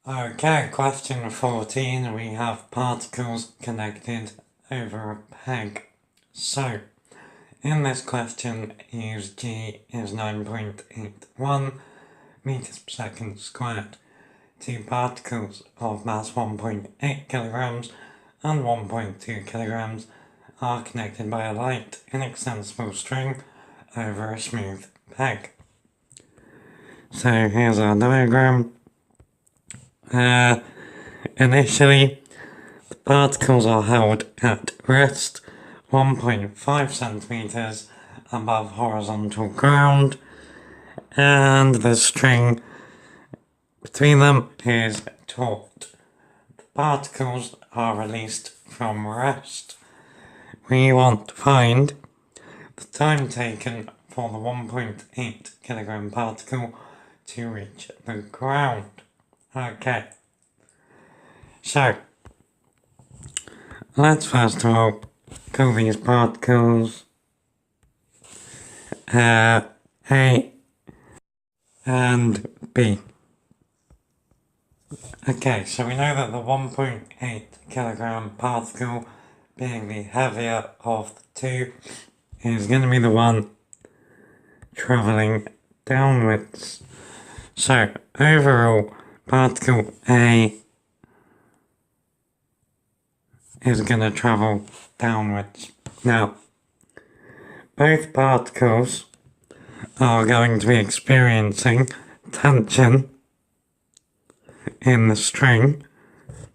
Okay, question 14, we have particles connected over a peg. So, in this question, use G is 9.81 meters per second squared. Two particles of mass 1.8 kilograms and 1.2 kilograms are connected by a light, inextensible string over a smooth peg. So here's our diagram. Initially, the particles are held at rest 1.5 centimeters above horizontal ground, and the string between them is taut. The particles are released from rest. We want to find the time taken for the 1.8 kilogram particle to reach the ground. Okay, so let's first of all call these particles A and B. Okay, so we know that the 1.8 kilogram particle, being the heavier of the two, is going to be the one travelling downwards. So overall, particle A is going to travel downwards. Now, both particles are going to be experiencing tension in the string,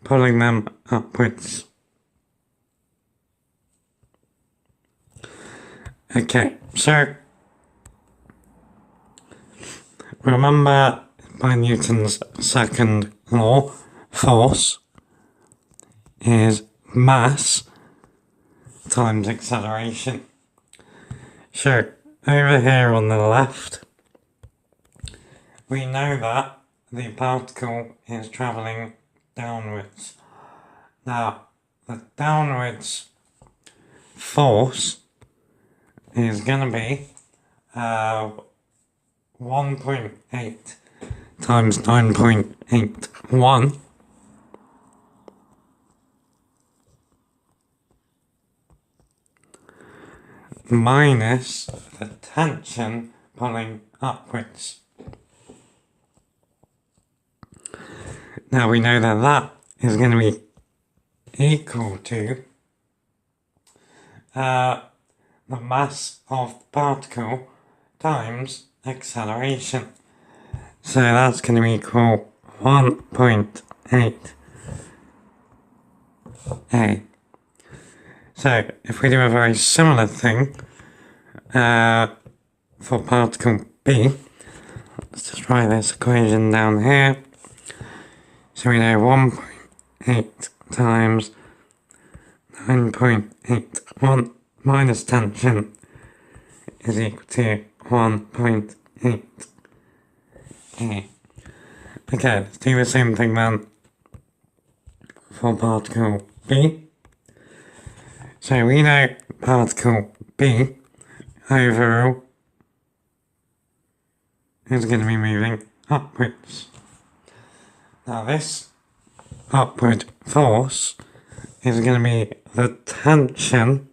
pulling them upwards. Okay, so remember by Newton's second law, force is mass times acceleration. So over here on the left, we know that the particle is travelling downwards. Now, the downwards force is going to be 1.8 times 9.81 minus the tension pulling upwards. Now we know that that is going to be equal to the mass of the particle times acceleration. So that's going to equal 1.8 A. So if we do a very similar thing for particle B, let's just write this equation down here. So we know 1.8 times 9.81 minus tension is equal to 1.8 A. Okay, let's do the same thing then for particle B. So we know particle B overall is going to be moving upwards. Now this upward force is going to be the tension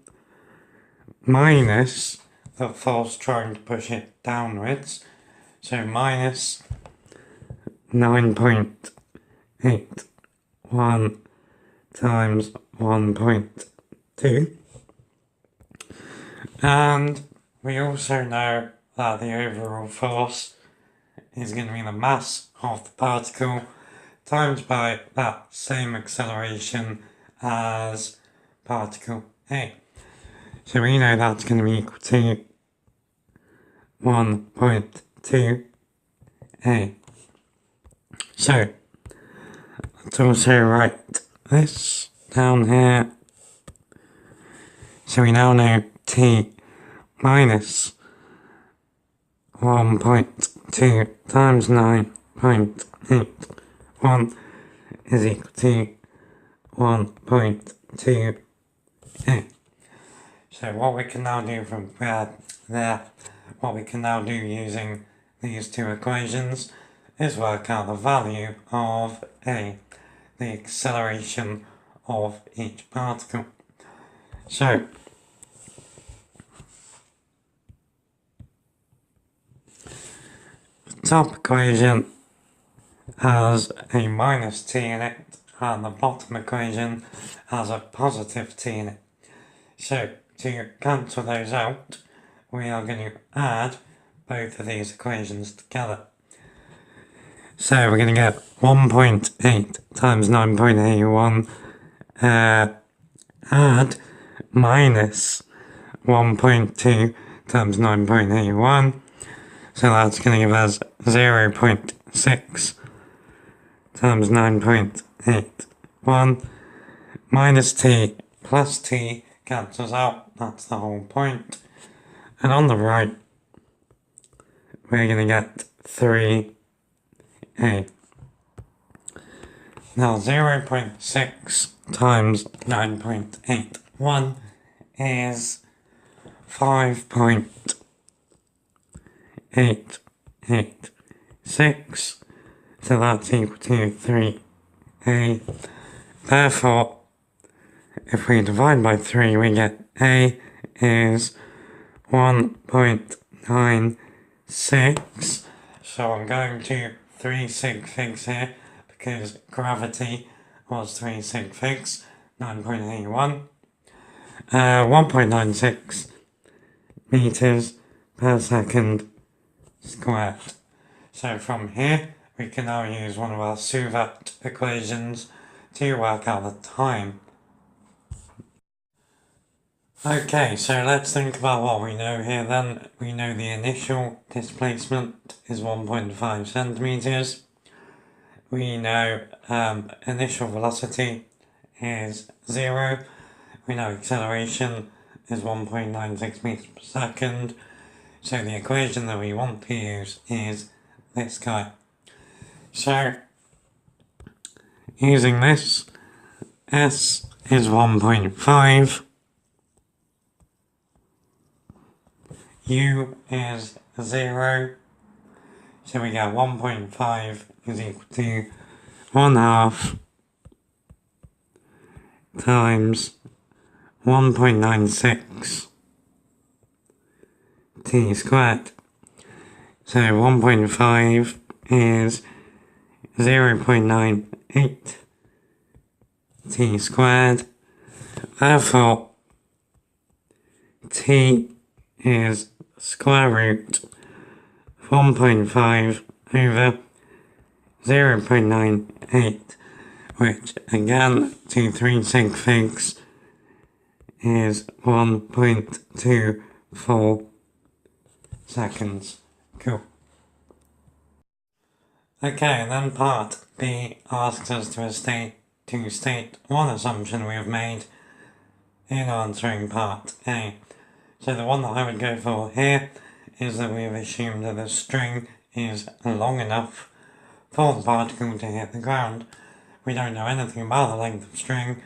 minus the force trying to push it downwards. So minus 9.81 times 1.2. And we also know that the overall force is going to be the mass of the particle times by that same acceleration as particle A. So we know that's going to be equal to 1.2 A. So let's also write this down here. So we now know T minus 1.2 times 9.81 is equal to 1.2 A. So what we can now do from what we can now do using these two equations is work out the value of A, the acceleration of each particle. So, the top equation has a minus t in it, and the bottom equation has a positive t in it. So, to cancel those out, we are going to add both of these equations together. So we're going to get 1.8 times 9.81 add minus 1.2 times 9.81. So that's going to give us 0.6 times 9.81 minus t plus t cancels out. That's the whole point. And on the right, we're going to get 3a. Now 0.6 times 9.81 is 5.886. So that's equal to 3a. Therefore, if we divide by 3, we get a is 1.96. So I'm going to 3 sig figs here because gravity was 3 sig figs, 9.81. 1.96 meters per second squared. So from here, we can now use one of our Suvat equations to work out the time. Okay, so let's think about what we know here then. We know the initial displacement is 1.5 centimeters. We know initial velocity is 0. We know acceleration is 1.96 meters per second. So the equation that we want to use is this guy. So, using this, S is 1.5. U is 0, so we get 1.5 is equal to 1/2 times 1.96 t squared. So 1.5 is 0.98 t squared. Therefore, t is square root 1.5 over 0.98, which again to 3 sig figs is 1.24 seconds. Cool. Okay, and then part B asks us to state one assumption we have made in answering part A. So the one that I would go for here is that we have assumed that the string is long enough for the particle to hit the ground. We don't know anything about the length of string.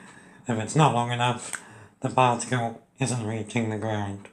If it's not long enough, the particle isn't reaching the ground.